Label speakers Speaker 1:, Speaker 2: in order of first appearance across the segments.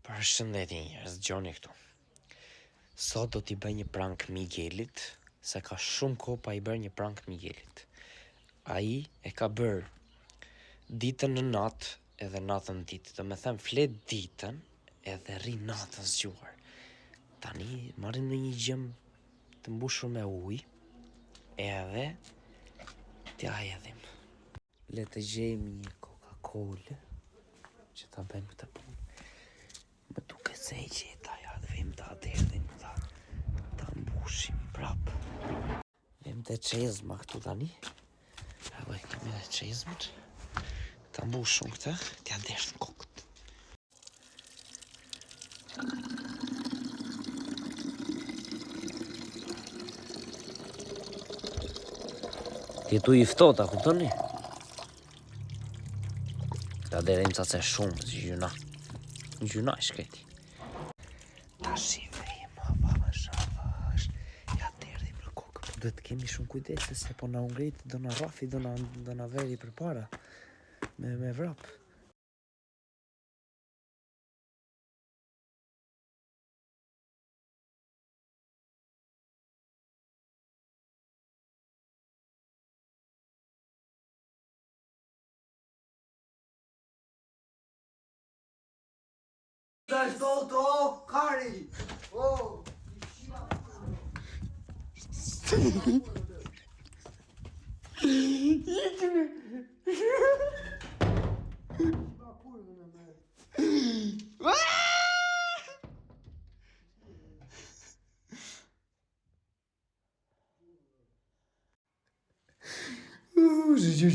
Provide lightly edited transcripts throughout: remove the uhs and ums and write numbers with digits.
Speaker 1: Përshëndetje njerëz, Gjoni këtu. Sot do t'i bëj një prank Miguelit, se ka shumë kohë pa i bërë një prank Miguelit. Ai e ka bërë ditën në natë edhe natën në ditë. Do me them flet ditën edhe rri natën zgjuar. Tani marrim në një gjëm të mbushur me ujë edhe t'ja hedhim. Le të gjejmë një Coca-Cola që ta bëjmë këtë punë. Më duke se i qeta, ja, dhe vim të aderdhim, ta mbushim prap. Vim të qezma këtu tani. Edhe kemi dhe qezmët. Ta mbushum këtë, t'ja aderdhim kokët. Jetu i ftohta, kuptoni? Ta aderdhim ca se shumë, si gjyna. Gjyna i shkreti. Ta shivrim, avash. Ja derdhim në kokë. Po duhet kemi shumë kujdes, se po na ungrit, do na rafi, do na veri për para. Me vrap.
Speaker 2: Let's go to Kari! Oh!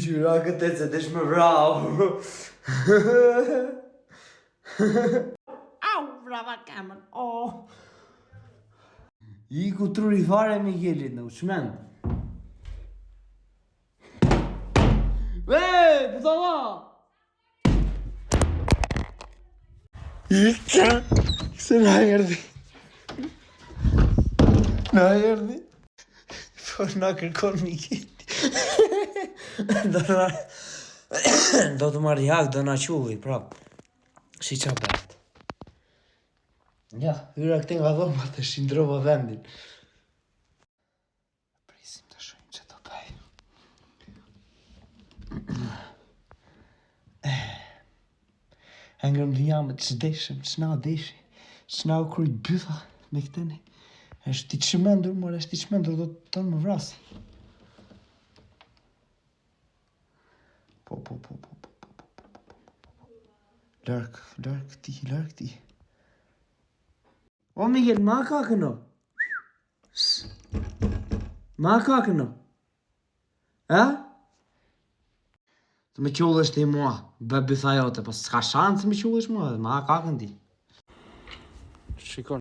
Speaker 2: Jura këtë se desh më vrau. Au, brava kamën. Oh. I ku truri fare Miguelit në uçmend. Pëtalla! Ika! Se na erdi. Po na kërkon Migueli.
Speaker 1: Do të marrë jak, do na qulli, prap. Si qa bëhet.
Speaker 2: Ja, hyra këte nga dhoma të shindrova vendin.
Speaker 1: Prisim të shojmë që të bëj.
Speaker 2: Engrëm dhe jamët që deshëm, që na deshi, që na u krujt bytha me këteni. Eshtë ti qëmendur, mërë, eshtë ti qëmendur, do të tonë më vrasi. Po. Lërk ti. O, Miguel, ma kakën o? Ma kakën o? E? Të me qullësht i mua, bë bytha jote, po s'ka shanë të me qullësht mua, ma kakën ti.
Speaker 1: Shikon.